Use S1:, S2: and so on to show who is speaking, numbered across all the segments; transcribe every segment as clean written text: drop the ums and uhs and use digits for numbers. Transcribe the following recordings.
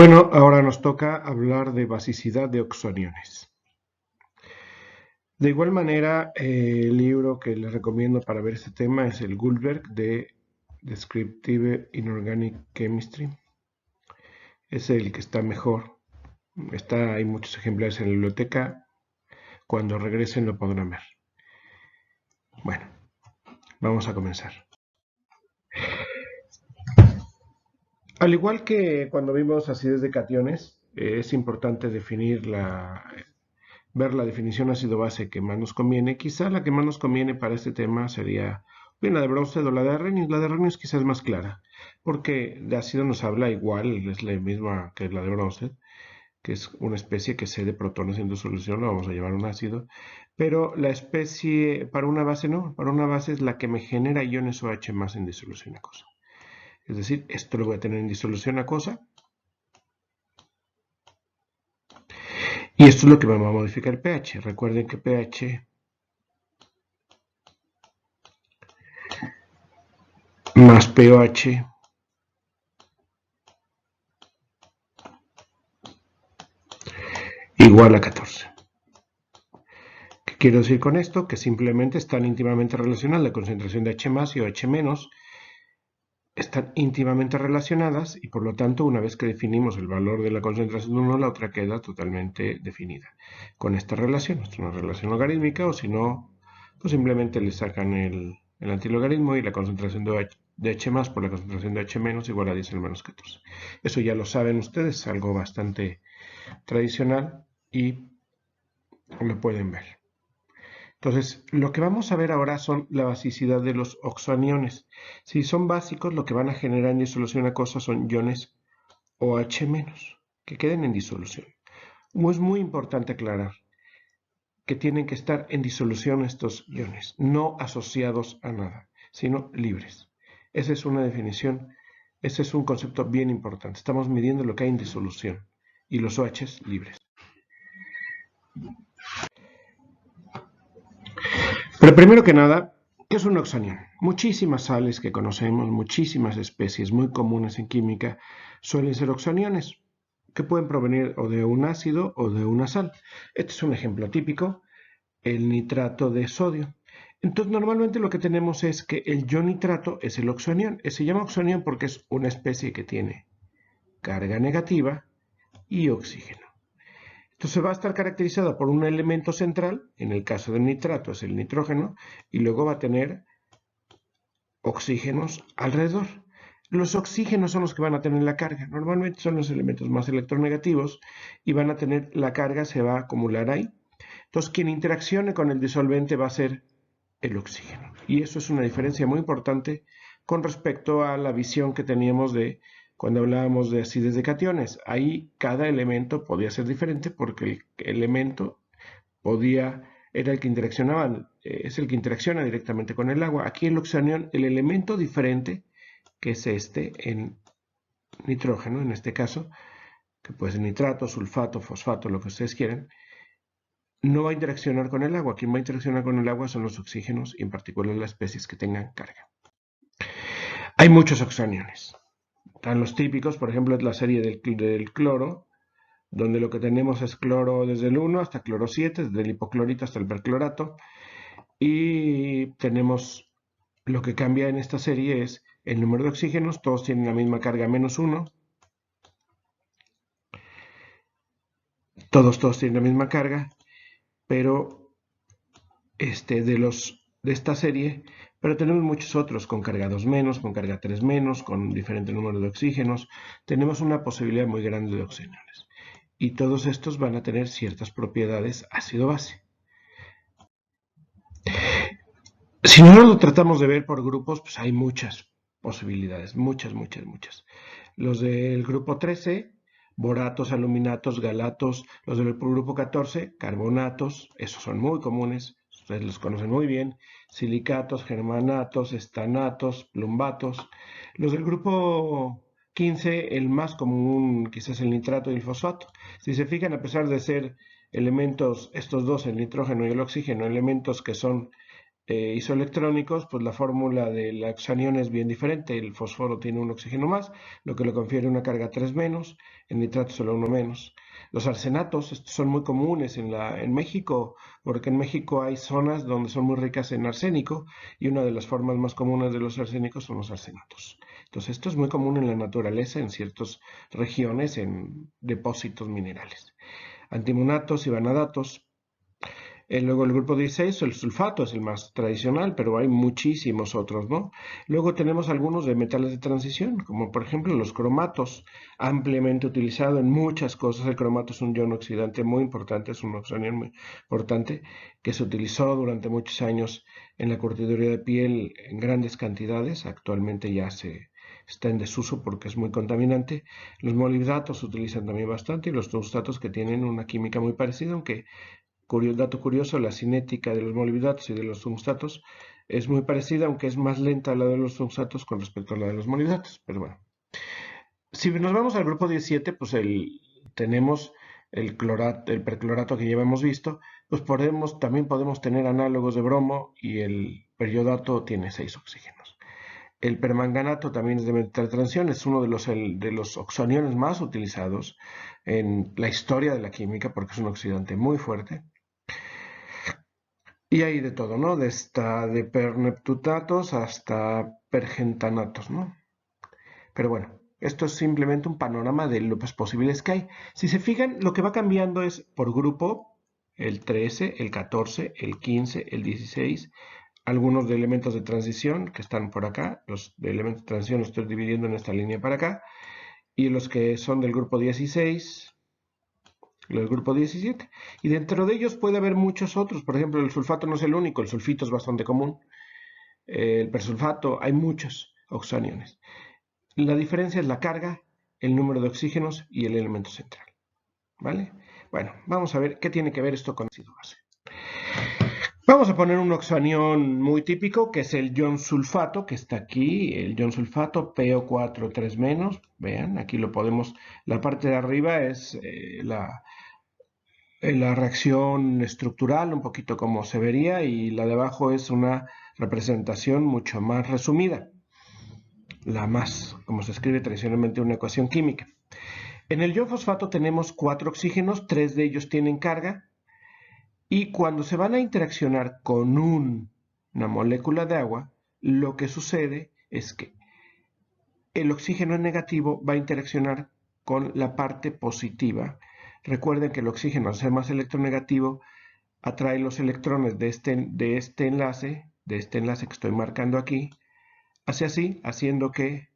S1: Bueno, ahora nos toca hablar de basicidad de oxoniones. De igual manera, el libro que les recomiendo para ver este tema es el Guldberg de Descriptive Inorganic Chemistry. Es el que está mejor. Hay muchos ejemplares en la biblioteca. Cuando regresen lo podrán ver. Bueno, vamos a comenzar. Al igual que cuando vimos acidez de cationes, es importante ver la definición ácido-base que más nos conviene. Quizá la que más nos conviene para este tema sería bien la de Bronsted o la de Arrhenius. La de Arrhenius quizás es más clara, porque de ácido nos habla igual, es la misma que la de Bronsted, que es una especie que cede protones en disolución, lo vamos a llevar un ácido, pero la especie para una base no, para una base es la que me genera iones OH más en disolución acuosa. Es decir, esto lo voy a tener en disolución acuosa, y esto es lo que me va a modificar el pH. Recuerden que pH más pOH igual a 14. ¿Qué quiero decir con esto? Que simplemente están íntimamente relacionadas la concentración de H más y OH menos. Están íntimamente relacionadas y por lo tanto una vez que definimos el valor de la concentración de uno, la otra queda totalmente definida con esta relación. Esto es una relación logarítmica o si no, pues simplemente le sacan el antilogaritmo y la concentración de H más por la concentración de H menos igual a 10 al menos 14. Eso ya lo saben ustedes, es algo bastante tradicional y lo pueden ver. Entonces, lo que vamos a ver ahora son la basicidad de los oxoaniones. Si son básicos, lo que van a generar en disolución acuosa son iones OH-, que queden en disolución. Es muy importante aclarar que tienen que estar en disolución estos iones, no asociados a nada, sino libres. Esa es una definición, ese es un concepto bien importante. Estamos midiendo lo que hay en disolución y los OHs libres. Pero primero que nada, ¿qué es un oxonión? Muchísimas sales que conocemos, muchísimas especies muy comunes en química, suelen ser oxoniones, que pueden provenir o de un ácido o de una sal. Este es un ejemplo típico, el nitrato de sodio. Entonces, normalmente lo que tenemos es que el ion nitrato es el oxonión. Se llama oxonión porque es una especie que tiene carga negativa y oxígeno. Entonces va a estar caracterizada por un elemento central, en el caso del nitrato es el nitrógeno, y luego va a tener oxígenos alrededor. Los oxígenos son los que van a tener la carga. Normalmente son los elementos más electronegativos y van a tener la carga, se va a acumular ahí. Entonces quien interaccione con el disolvente va a ser el oxígeno. Y eso es una diferencia muy importante con respecto a la visión que teníamos de cuando hablábamos de acidez de cationes. Ahí cada elemento podía ser diferente porque el elemento era el que interaccionaba, es el que interacciona directamente con el agua. Aquí el oxonión, el elemento diferente, que es este, en nitrógeno, en este caso, que puede ser nitrato, sulfato, fosfato, lo que ustedes quieran, no va a interaccionar con el agua. Quien va a interaccionar con el agua son los oxígenos y en particular las especies que tengan carga. Hay muchos oxoniones. Están los típicos, por ejemplo, es la serie del cloro, donde lo que tenemos es cloro desde el 1 hasta cloro 7, desde el hipoclorito hasta el perclorato. Y tenemos lo que cambia en esta serie es el número de oxígenos, todos tienen la misma carga -1, todos tienen la misma carga, pero de esta serie, pero tenemos muchos otros con carga 2 menos, con carga 3 menos, con diferente número de oxígenos, tenemos una posibilidad muy grande de oxoaniones. Y todos estos van a tener ciertas propiedades ácido-base. Si no lo tratamos de ver por grupos, pues hay muchas posibilidades, muchas. Los del grupo 13, boratos, aluminatos, galatos. Los del grupo 14, carbonatos, esos son muy comunes, ustedes los conocen muy bien. Silicatos, germanatos, estanatos, plumbatos. Los del grupo 15, el más común quizás el nitrato y el fosfato. Si se fijan, a pesar de ser elementos, estos dos, el nitrógeno y el oxígeno, elementos que son isoelectrónicos, pues la fórmula del oxanión es bien diferente. El fósforo tiene un oxígeno más, lo que le confiere una carga 3 menos, el nitrato solo 1 menos. Los arsenatos, estos son muy comunes en México, porque en México hay zonas donde son muy ricas en arsénico, y una de las formas más comunes de los arsénicos son los arsenatos. Entonces, esto es muy común en la naturaleza, en ciertas regiones, en depósitos minerales. Antimonatos y vanadatos. Luego el grupo 16, el sulfato es el más tradicional, pero hay muchísimos otros, ¿no? Luego tenemos algunos de metales de transición, como por ejemplo los cromatos, ampliamente utilizado en muchas cosas. El cromato es un ion oxidante muy importante, es un oxanión muy importante, que se utilizó durante muchos años en la curtiduría de piel en grandes cantidades. Actualmente ya está en desuso porque es muy contaminante. Los molibdatos se utilizan también bastante y los tungstatos, que tienen una química muy parecida, aunque dato curioso, la cinética de los molibdatos y de los tungstatos es muy parecida, aunque es más lenta la de los tungstatos con respecto a la de los molibdatos. Pero bueno, si nos vamos al grupo 17, pues tenemos el perclorato que ya hemos visto, pues también podemos tener análogos de bromo, y el periodato tiene 6 oxígenos. El permanganato también es de metal de transición, es uno de los oxaniones más utilizados en la historia de la química porque es un oxidante muy fuerte. Y hay de todo, ¿no? De perneptutatos hasta pergentanatos, ¿no? Pero bueno, esto es simplemente un panorama de los posibles que hay. Si se fijan, lo que va cambiando es por grupo: el 13, el 14, el 15, el 16, algunos de elementos de transición que están por acá. Los de elementos de transición los estoy dividiendo en esta línea para acá. Y los que son del grupo 16, el grupo 17. Y dentro de ellos puede haber muchos otros. Por ejemplo, el sulfato no es el único, el sulfito es bastante común. El persulfato, hay muchos oxaniones. La diferencia es la carga, el número de oxígenos y el elemento central. ¿Vale? Bueno, vamos a ver qué tiene que ver esto con ácido base. Vamos a poner un oxanión muy típico, que es el ion sulfato, que está aquí, el ion sulfato, PO4 3 menos. Vean, aquí lo podemos, la parte de arriba es la reacción estructural, un poquito como se vería, y la de abajo es una representación mucho más resumida, la más, como se escribe tradicionalmente, una ecuación química. En el ion fosfato tenemos 4 oxígenos, 3 de ellos tienen carga, y cuando se van a interaccionar con una molécula de agua, lo que sucede es que el oxígeno negativo va a interaccionar con la parte positiva. Recuerden que el oxígeno, al ser más electronegativo, atrae los electrones de este enlace que estoy marcando aquí, hacia así, haciendo que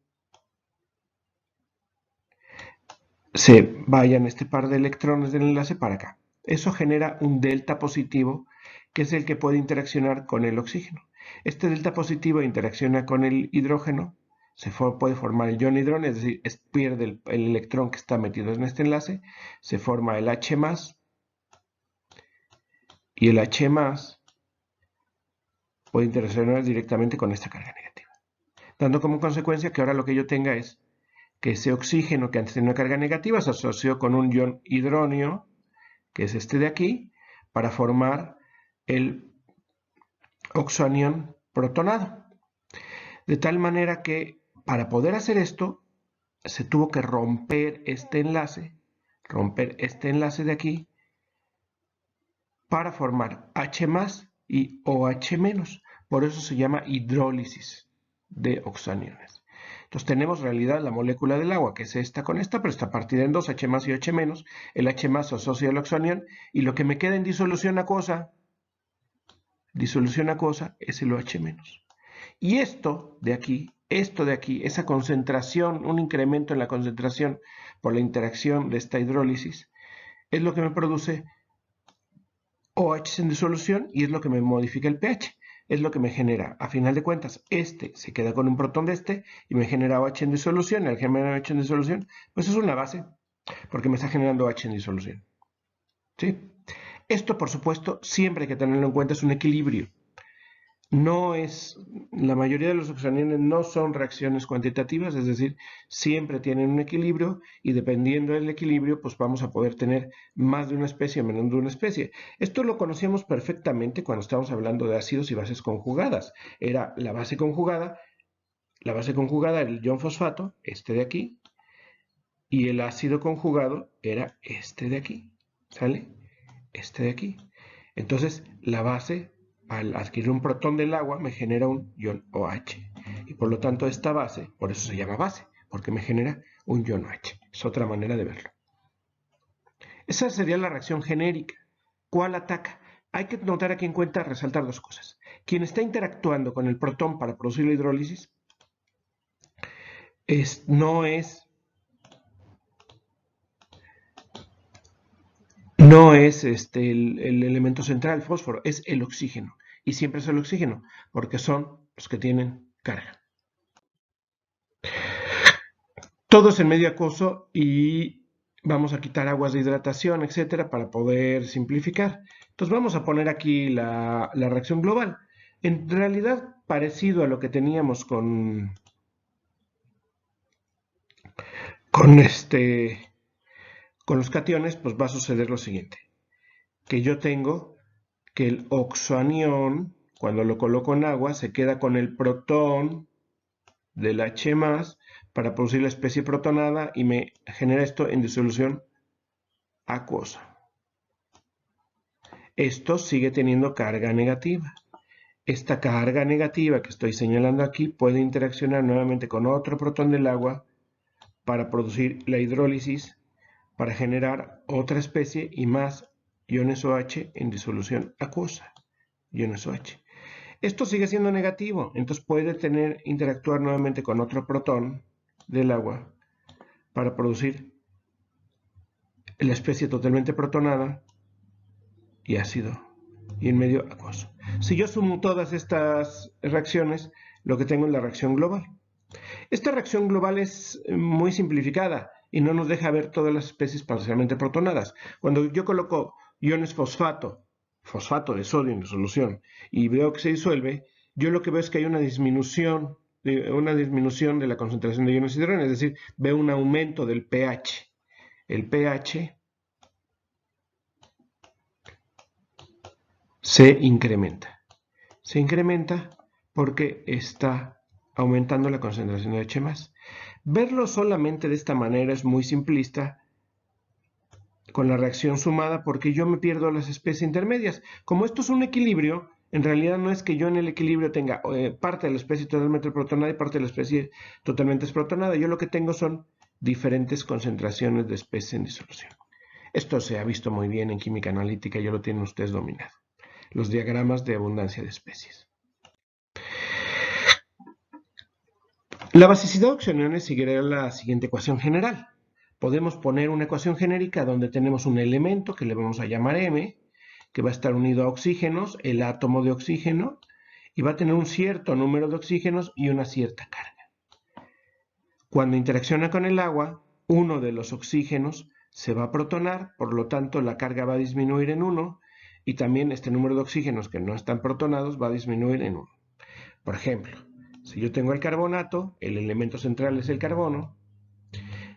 S1: se vayan este par de electrones del enlace para acá. Eso genera un delta positivo, que es el que puede interaccionar con el oxígeno. Este delta positivo interacciona con el hidrógeno, puede formar el ion hidrón, es decir, pierde el electrón que está metido en este enlace, se forma el H+, y el H+ puede interaccionar directamente con esta carga negativa, dando como consecuencia que ahora lo que yo tenga es que ese oxígeno que antes tenía una carga negativa se asoció con un ion hidronio, que es este de aquí, para formar el oxanión protonado. De tal manera que para poder hacer esto se tuvo que romper este enlace de aquí, para formar H+ y OH-. Por eso se llama hidrólisis de oxaniones. Entonces tenemos en realidad la molécula del agua, que es esta con esta, pero está partida en dos, H+ y OH-. El H+ se asocia al oxanión, y lo que me queda en disolución acuosa es el OH-. Y esto de aquí, esa concentración, un incremento en la concentración por la interacción de esta hidrólisis, es lo que me produce OH en disolución, y es lo que me modifica el pH. Es lo que me genera, a final de cuentas, se queda con un protón de y me genera OH en disolución. Al generar OH en disolución, pues es una base, porque me está generando OH en disolución. ¿Sí? Esto, por supuesto, siempre hay que tenerlo en cuenta, es un equilibrio. la mayoría de los oxoaniones no son reacciones cuantitativas, es decir, siempre tienen un equilibrio y dependiendo del equilibrio, pues vamos a poder tener más de una especie o menos de una especie. Esto lo conocíamos perfectamente cuando estábamos hablando de ácidos y bases conjugadas. Era la base conjugada era el ion fosfato, este de aquí, y el ácido conjugado era este de aquí, ¿sale? Este de aquí. Entonces, la base, al adquirir un protón del agua, me genera un ion OH. Y por lo tanto, esta base, por eso se llama base, porque me genera un ion OH. Es otra manera de verlo. Esa sería la reacción genérica. ¿Cuál ataca? Hay que notar aquí en cuenta, resaltar dos cosas. Quien está interactuando con el protón para producir la hidrólisis no es el elemento central, el fósforo, es el oxígeno. Y siempre es el oxígeno, porque son los que tienen carga. Todo es en medio acuoso y vamos a quitar aguas de hidratación, etcétera, para poder simplificar. Entonces vamos a poner aquí la reacción global. En realidad, parecido a lo que teníamos con los cationes, pues va a suceder lo siguiente. Que yo tengo que el oxoanión, cuando lo coloco en agua, se queda con el protón del H+, para producir la especie protonada y me genera esto en disolución acuosa. Esto sigue teniendo carga negativa. Esta carga negativa que estoy señalando aquí puede interaccionar nuevamente con otro protón del agua para producir la hidrólisis, para generar otra especie y más iones OH en disolución acuosa. Iones OH. Esto sigue siendo negativo, entonces puede interactuar nuevamente con otro protón del agua para producir la especie totalmente protonada y ácido y en medio acuoso. Si yo sumo todas estas reacciones, lo que tengo es la reacción global. Esta reacción global es muy simplificada y no nos deja ver todas las especies parcialmente protonadas. Cuando yo coloco iones fosfato de sodio en solución y veo que se disuelve, yo lo que veo es que hay una disminución de la concentración de iones de hidrógeno, es decir, veo un aumento del pH. El pH se incrementa. Se incrementa porque está aumentando la concentración de H+. Verlo solamente de esta manera es muy simplista con la reacción sumada porque yo me pierdo las especies intermedias. Como esto es un equilibrio, en realidad no es que yo en el equilibrio tenga parte de la especie totalmente protonada y parte de la especie totalmente desprotonada. Yo lo que tengo son diferentes concentraciones de especies en disolución. Esto se ha visto muy bien en química analítica, ya lo tienen ustedes dominado. Los diagramas de abundancia de especies. La basicidad de oxoaniones seguirá la siguiente ecuación general. Podemos poner una ecuación genérica donde tenemos un elemento que le vamos a llamar M, que va a estar unido a oxígenos, el átomo de oxígeno, y va a tener un cierto número de oxígenos y una cierta carga. Cuando interacciona con el agua, uno de los oxígenos se va a protonar, por lo tanto la carga va a disminuir en 1 y también este número de oxígenos que no están protonados va a disminuir en 1. Por ejemplo, si yo tengo el carbonato, el elemento central es el carbono,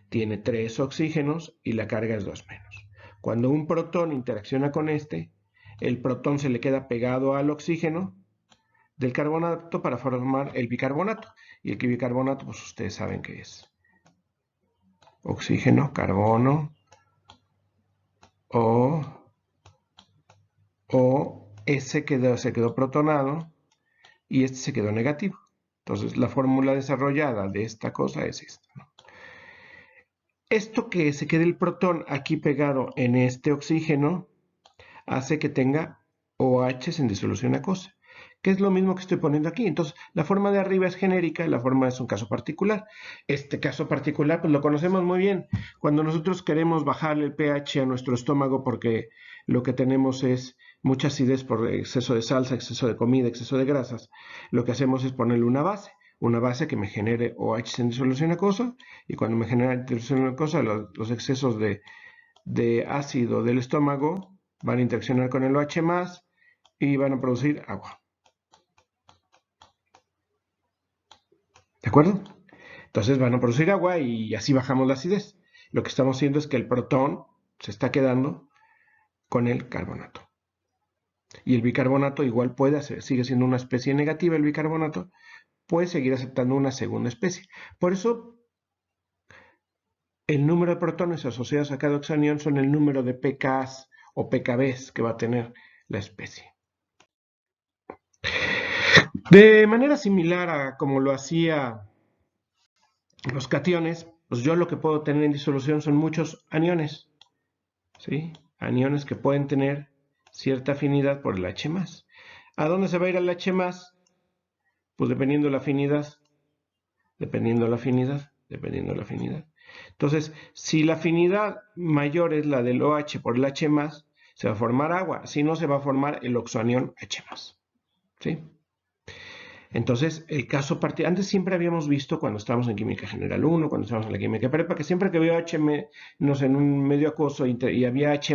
S1: tiene 3 oxígenos y la carga es 2 menos. Cuando un protón interacciona con el protón se le queda pegado al oxígeno del carbonato para formar el bicarbonato. Y el bicarbonato, pues ustedes saben qué es. Oxígeno, carbono, se quedó protonado y este se quedó negativo. Entonces la fórmula desarrollada de esta cosa es esta, ¿no? Esto que se quede el protón aquí pegado en este oxígeno hace que tenga OH en disolución acuosa, que es lo mismo que estoy poniendo aquí. Entonces, la forma de arriba es genérica y la forma es un caso particular. Este caso particular, pues lo conocemos muy bien. Cuando nosotros queremos bajarle el pH a nuestro estómago porque lo que tenemos es mucha acidez por exceso de salsa, exceso de comida, exceso de grasas, lo que hacemos es ponerle una base que me genere OH en disolución acuosa, y cuando me genera disolución acuosa, los excesos de ácido del estómago van a interaccionar con el OH+, y van a producir agua. acuerdo? Entonces van a producir agua y así bajamos la acidez. Lo que estamos haciendo es que el protón se está quedando con el carbonato. Y el bicarbonato igual puede hacer, sigue siendo una especie negativa el bicarbonato, puede seguir aceptando una segunda especie. Por eso el número de protones asociados a cada oxanión son el número de pKs o pKbs que va a tener la especie. De manera similar a como lo hacía los cationes, pues yo lo que puedo tener en disolución son muchos aniones, ¿sí? Aniones que pueden tener cierta afinidad por el H+. ¿A dónde se va a ir el H+? Pues dependiendo de la afinidad, dependiendo de la afinidad, dependiendo de la afinidad. Entonces, si la afinidad mayor es la del OH por el H+, se va a formar agua, si no se va a formar el oxoanión H+, ¿sí? Entonces, el caso particular, antes siempre habíamos visto cuando estábamos en química general 1, cuando estábamos en la química prepa, que siempre que había H en un medio acuoso y había H+,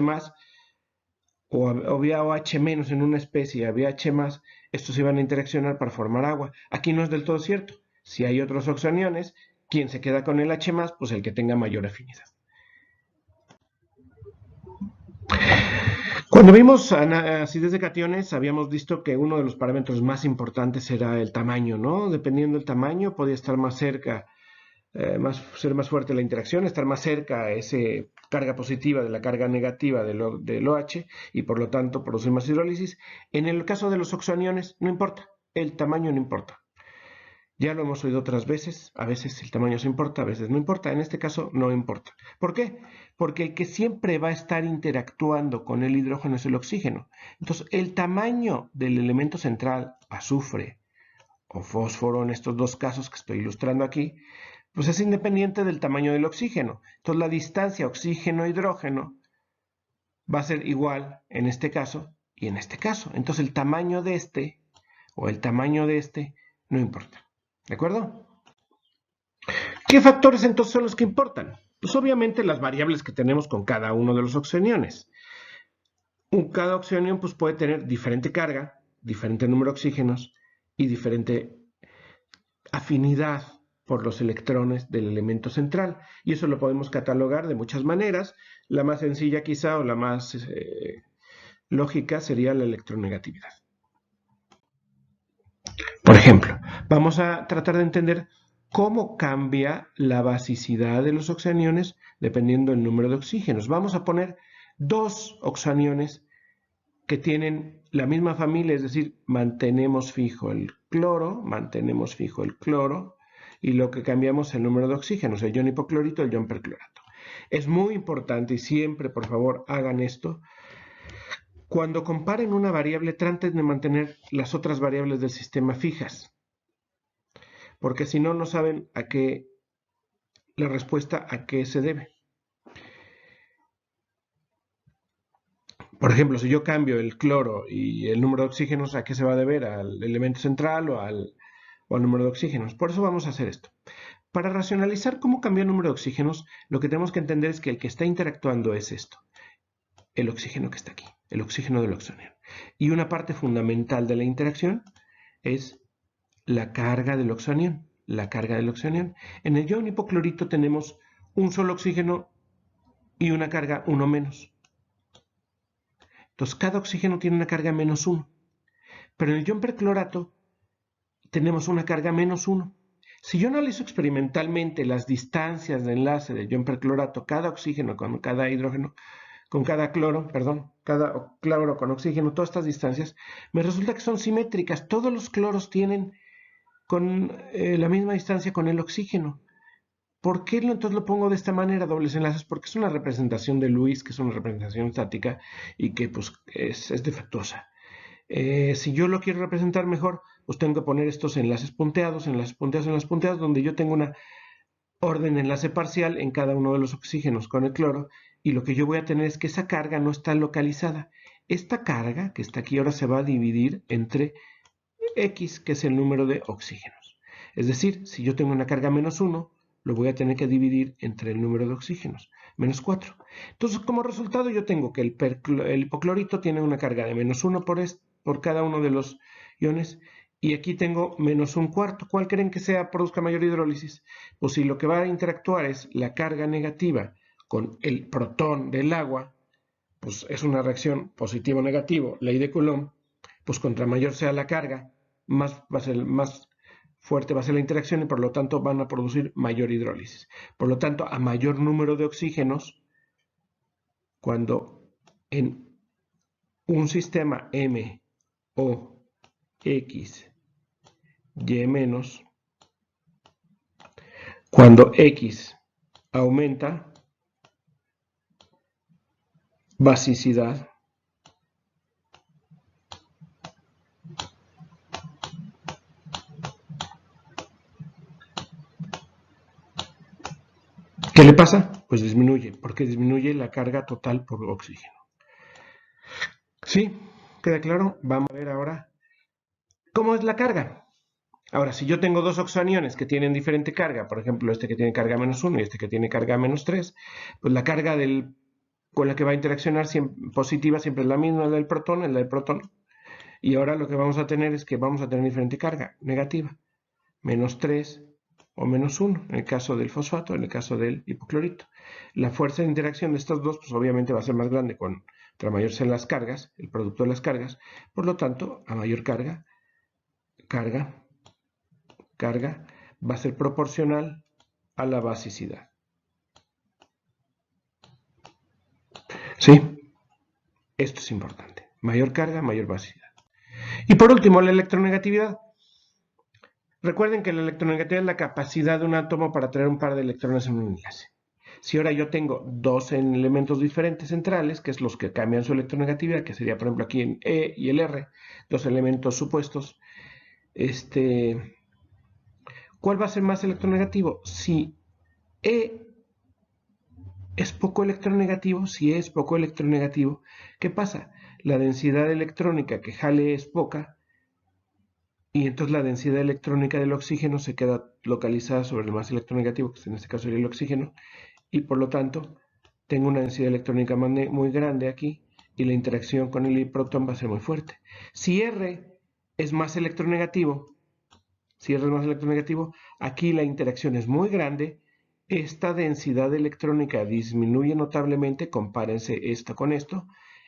S1: o había OH- en una especie y había H+, estos iban a interaccionar para formar agua. Aquí no es del todo cierto. Si hay otros oxoaniones, quien se queda con el H+, pues el que tenga mayor afinidad. Cuando vimos acidez de cationes, habíamos visto que uno de los parámetros más importantes era el tamaño, ¿no? Dependiendo del tamaño, podía estar más cerca, ser más fuerte la interacción, estar más cerca a esa carga positiva de la carga negativa del OH y por lo tanto producir más hidrólisis. En el caso de los oxoaniones, no importa, el tamaño no importa. Ya lo hemos oído otras veces, a veces el tamaño se importa, a veces no importa, en este caso no importa. ¿Por qué? Porque el que siempre va a estar interactuando con el hidrógeno es el oxígeno. Entonces, el tamaño del elemento central, azufre o fósforo, en estos dos casos que estoy ilustrando aquí, pues es independiente del tamaño del oxígeno. Entonces, la distancia oxígeno-hidrógeno va a ser igual en este caso y en este caso. Entonces, el tamaño de este o el tamaño de este no importa. ¿De acuerdo? ¿Qué factores entonces son los que importan? Pues obviamente las variables que tenemos con cada uno de los oxoaniones. Cada oxoanión pues, puede tener diferente carga, diferente número de oxígenos y diferente afinidad por los electrones del elemento central. Y eso lo podemos catalogar de muchas maneras. La más sencilla quizá o la más lógica sería la electronegatividad. Por ejemplo, vamos a tratar de entender cómo cambia la basicidad de los oxoaniones dependiendo del número de oxígenos. Vamos a poner dos oxoaniones que tienen la misma familia, es decir, mantenemos fijo el cloro, y lo que cambiamos es el número de oxígenos, el ion hipoclorito, el ion perclorato. Es muy importante y siempre, por favor, hagan esto. Cuando comparen una variable, traten de mantener las otras variables del sistema fijas, porque si no, no saben a qué, la respuesta a qué se debe. Por ejemplo, si yo cambio el cloro y el número de oxígenos, ¿a qué se va a deber? ¿Al elemento central o al número de oxígenos? Por eso vamos a hacer esto. Para racionalizar cómo cambia el número de oxígenos, lo que tenemos que entender es que el que está interactuando es esto, el oxígeno que está aquí, el oxígeno del oxígeno. Y una parte fundamental de la interacción es la carga del oxanión, la carga del oxanión. En el ion hipoclorito tenemos un solo oxígeno y una carga 1 menos. Entonces, cada oxígeno tiene una carga menos 1. Pero en el ion perclorato tenemos una carga menos 1. Si yo analizo experimentalmente las distancias de enlace del ion perclorato, cada oxígeno con cada hidrógeno, con cada cloro, perdón, cada cloro con oxígeno, todas estas distancias, me resulta que son simétricas. Todos los cloros tienen con la misma distancia con el oxígeno. ¿Por qué entonces lo pongo de esta manera, dobles enlaces? Porque es una representación de Lewis, que es una representación estática y que pues, es defectuosa. Si yo lo quiero representar mejor, pues tengo que poner estos enlaces punteados, donde yo tengo una orden enlace parcial en cada uno de los oxígenos con el cloro, y lo que yo voy a tener es que esa carga no está localizada. Esta carga que está aquí ahora se va a dividir entre X, que es el número de oxígenos. Es decir, si yo tengo una carga menos 1, lo voy a tener que dividir entre el número de oxígenos, menos 4. Entonces, como resultado, yo tengo que el hipoclorito tiene una carga de menos 1 por cada uno de los iones y aquí tengo menos un cuarto. ¿Cuál creen que produzca mayor hidrólisis? Pues si lo que va a interactuar es la carga negativa con el protón del agua, pues es una reacción positivo-negativo, ley de Coulomb, pues contra mayor sea la carga, más fuerte va a ser la interacción y por lo tanto van a producir mayor hidrólisis. Por lo tanto, a mayor número de oxígenos, cuando en un sistema M o X Y menos, cuando X aumenta, basicidad ¿qué le pasa? Pues disminuye, porque disminuye la carga total por oxígeno. ¿Sí? ¿Queda claro? Vamos a ver ahora cómo es la carga. Ahora, si yo tengo dos oxoaniones que tienen diferente carga, por ejemplo, este que tiene carga -1 y este que tiene carga -3, pues la carga con la que va a interaccionar positiva siempre es la misma, la del protón. Y ahora lo que vamos a tener es que vamos a tener diferente carga, negativa, -3 o -1, en el caso del fosfato, en el caso del hipoclorito. La fuerza de interacción de estos dos, pues obviamente va a ser más grande contra mayor sean las cargas, el producto de las cargas, por lo tanto, a mayor carga va a ser proporcional a la basicidad. ¿Sí? Esto es importante. Mayor carga, mayor basicidad. Y por último, la electronegatividad. Recuerden que la electronegatividad es la capacidad de un átomo para traer un par de electrones en un enlace. Si ahora yo tengo dos elementos diferentes centrales, que es los que cambian su electronegatividad, que sería por ejemplo aquí en E y el R, dos elementos supuestos, ¿cuál va a ser más electronegativo? Si E es poco electronegativo, ¿qué pasa? La densidad electrónica que jale es poca, y entonces la densidad electrónica del oxígeno se queda localizada sobre el más electronegativo, que en este caso sería el oxígeno, y por lo tanto tengo una densidad electrónica muy grande aquí y la interacción con el protón va a ser muy fuerte. Si R es más electronegativo, aquí la interacción es muy grande, esta densidad electrónica disminuye notablemente, compárense esto con esto,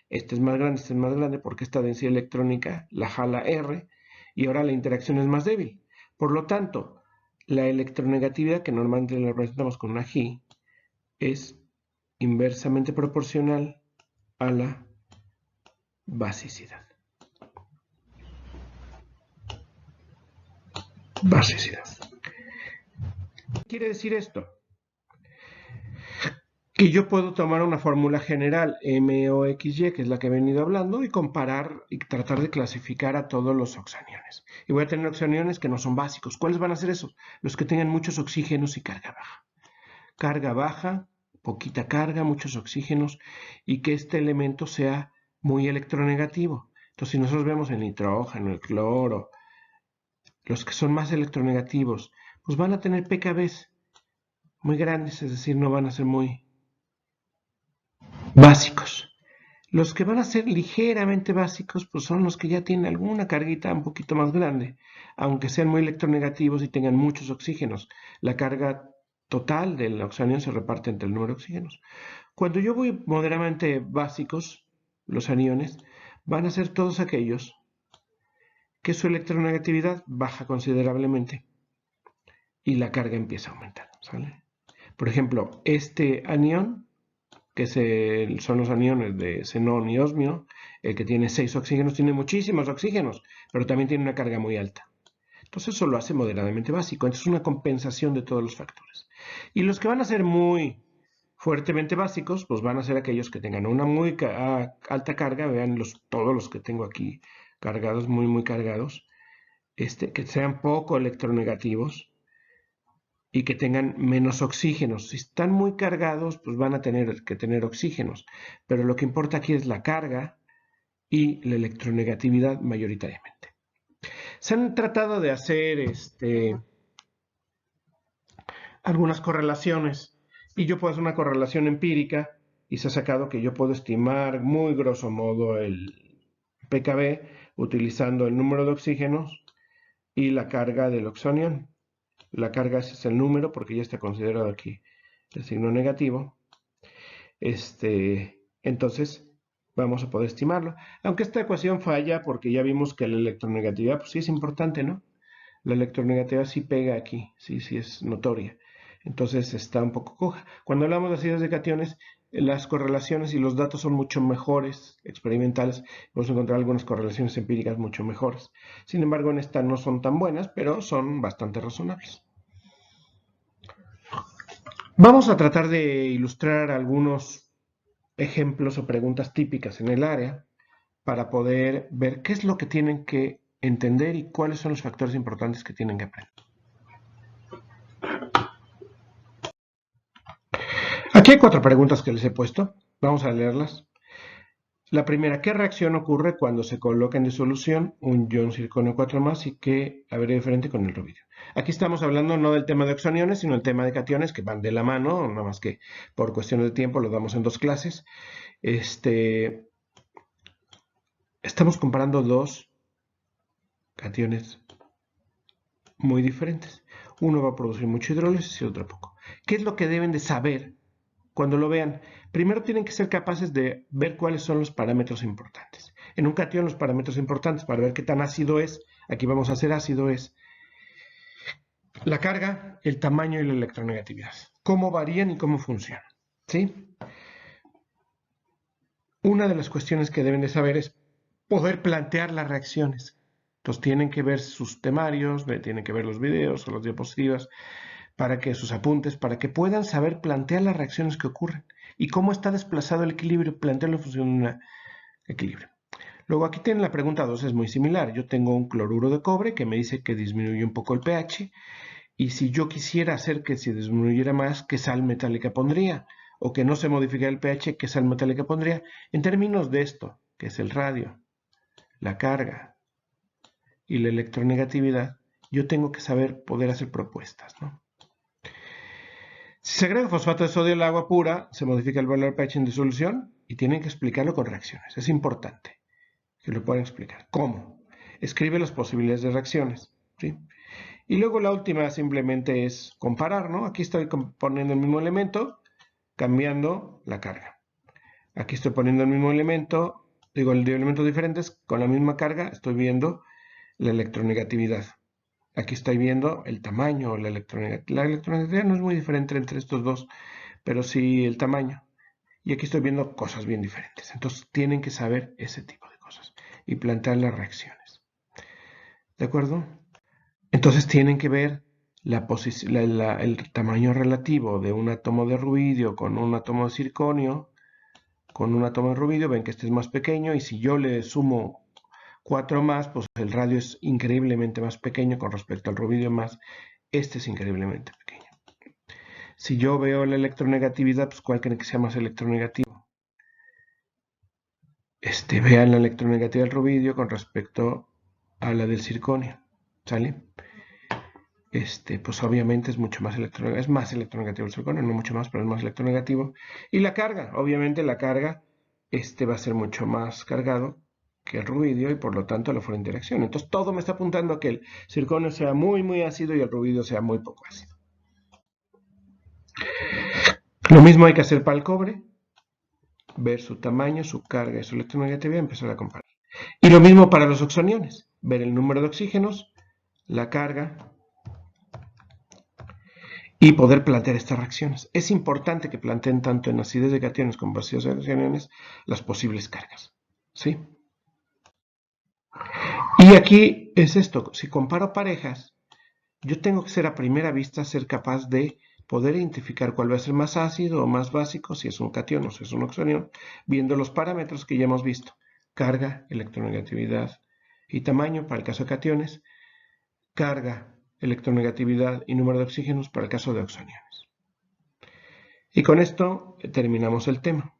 S1: este es más grande porque esta densidad electrónica la jala R y ahora la interacción es más débil. Por lo tanto, la electronegatividad, que normalmente la representamos con una G, es inversamente proporcional a la basicidad. ¿Qué quiere decir esto? Que yo puedo tomar una fórmula general MOXY, que es la que he venido hablando, y comparar y tratar de clasificar a todos los oxaniones. Y voy a tener oxaniones que no son básicos. ¿Cuáles van a ser esos? Los que tengan muchos oxígenos y carga baja. Carga baja, poquita carga, muchos oxígenos, y que este elemento sea muy electronegativo. Entonces, si nosotros vemos el nitrógeno, el cloro, los que son más electronegativos, pues van a tener pKbs muy grandes, es decir, no van a ser muy básicos. Los que van a ser ligeramente básicos, pues son los que ya tienen alguna carguita un poquito más grande, aunque sean muy electronegativos y tengan muchos oxígenos. La carga total del oxanión se reparte entre el número de oxígenos. Cuando yo voy moderadamente básicos, los aniones van a ser todos aquellos que su electronegatividad baja considerablemente y la carga empieza a aumentar, ¿sale? Por ejemplo, este anión, que son los aniones de xenón y osmio, el que tiene 6 oxígenos, tiene muchísimos oxígenos, pero también tiene una carga muy alta. Entonces eso lo hace moderadamente básico. Entonces es una compensación de todos los factores. Y los que van a ser muy fuertemente básicos, pues van a ser aquellos que tengan una muy alta carga. Vean todos los que tengo aquí cargados, muy cargados, que sean poco electronegativos y que tengan menos oxígenos. Si están muy cargados, pues van a tener que tener oxígenos. Pero lo que importa aquí es la carga y la electronegatividad mayoritariamente. Se han tratado de hacer algunas correlaciones y yo puedo hacer una correlación empírica y se ha sacado que yo puedo estimar muy grosso modo el pKb utilizando el número de oxígenos y la carga del oxonión. La carga es el número porque ya está considerado aquí el signo negativo. Entonces vamos a poder estimarlo. Aunque esta ecuación falla porque ya vimos que la electronegatividad pues sí es importante, ¿no? La electronegatividad sí pega aquí, sí es notoria. Entonces está un poco coja. Cuando hablamos de ácidos de cationes, las correlaciones y los datos son mucho mejores, experimentales. Vamos a encontrar algunas correlaciones empíricas mucho mejores. Sin embargo, en esta no son tan buenas, pero son bastante razonables. Vamos a tratar de ilustrar algunos ejemplos o preguntas típicas en el área para poder ver qué es lo que tienen que entender y cuáles son los factores importantes que tienen que aprender. Aquí hay 4 preguntas que les he puesto. Vamos a leerlas. La primera, ¿qué reacción ocurre cuando se coloca en disolución un ion circonio 4+ y qué habría diferente con el rubidio? Aquí estamos hablando no del tema de oxoniones, sino del tema de cationes que van de la mano, nada más que por cuestiones de tiempo lo damos en 2 clases. Estamos comparando 2 cationes muy diferentes. Uno va a producir mucho hidrólisis y otro poco. ¿Qué es lo que deben de saber cuando lo vean? Primero tienen que ser capaces de ver cuáles son los parámetros importantes. En un catión los parámetros importantes para ver qué tan ácido es, aquí vamos a hacer ácido, es la carga, el tamaño y la electronegatividad. Cómo varían y cómo funcionan. ¿Sí? Una de las cuestiones que deben de saber es poder plantear las reacciones. Entonces tienen que ver sus temarios, tienen que ver los videos o las diapositivas, para que sus apuntes, para que puedan saber plantear las reacciones que ocurren y cómo está desplazado el equilibrio, plantearlo en función de un equilibrio. Luego aquí tienen la pregunta 2, es muy similar. Yo tengo un cloruro de cobre que me dice que disminuye un poco el pH y si yo quisiera hacer que se disminuyera más, ¿qué sal metálica pondría? O que no se modificara el pH, ¿qué sal metálica pondría? En términos de esto, que es el radio, la carga y la electronegatividad, yo tengo que saber poder hacer propuestas, ¿no? Si se agrega fosfato de sodio al agua pura, se modifica el valor pH en disolución y tienen que explicarlo con reacciones. Es importante que lo puedan explicar. ¿Cómo? Escribe las posibilidades de reacciones, ¿sí? Y luego la última simplemente es comparar, ¿no? Aquí estoy poniendo el mismo elemento, cambiando la carga. Aquí estoy poniendo el mismo elemento, digo, elementos diferentes con la misma carga, estoy viendo la electronegatividad. Aquí estoy viendo el tamaño, la electronegatividad. La electronegatividad no es muy diferente entre estos dos, pero sí el tamaño. Y aquí estoy viendo cosas bien diferentes. Entonces tienen que saber ese tipo de cosas y plantear las reacciones. ¿De acuerdo? Entonces tienen que ver el tamaño relativo de un átomo de rubidio con un átomo de circonio, con un átomo de rubidio. Ven que este es más pequeño y si yo le sumo 4 más, pues el radio es increíblemente más pequeño con respecto al rubidio más. Este es increíblemente pequeño. Si yo veo la electronegatividad, pues ¿cuál creen que sea más electronegativo? Vean la electronegatividad del rubidio con respecto a la del circonio. ¿Sale? Pues obviamente es mucho más electronegativo, es más electronegativo el circonio, no mucho más, pero es más electronegativo. Y la carga, obviamente la carga, va a ser mucho más cargado que el rubidio y por lo tanto la fuerza de interacción. Entonces todo me está apuntando a que el circonio sea muy, muy ácido y el rubidio sea muy poco ácido. Lo mismo hay que hacer para el cobre, ver su tamaño, su carga y su electronegatividad y empezar a comparar. Y lo mismo para los oxoniones, ver el número de oxígenos, la carga y poder plantear estas reacciones. Es importante que planteen tanto en acidez de cationes como vacíos de cationes las posibles cargas. ¿Sí? Y aquí es esto, si comparo parejas, yo tengo que ser a primera vista ser capaz de poder identificar cuál va a ser más ácido o más básico, si es un catión o si es un oxonión, viendo los parámetros que ya hemos visto, carga, electronegatividad y tamaño para el caso de cationes, carga, electronegatividad y número de oxígenos para el caso de oxoniones. Y con esto terminamos el tema.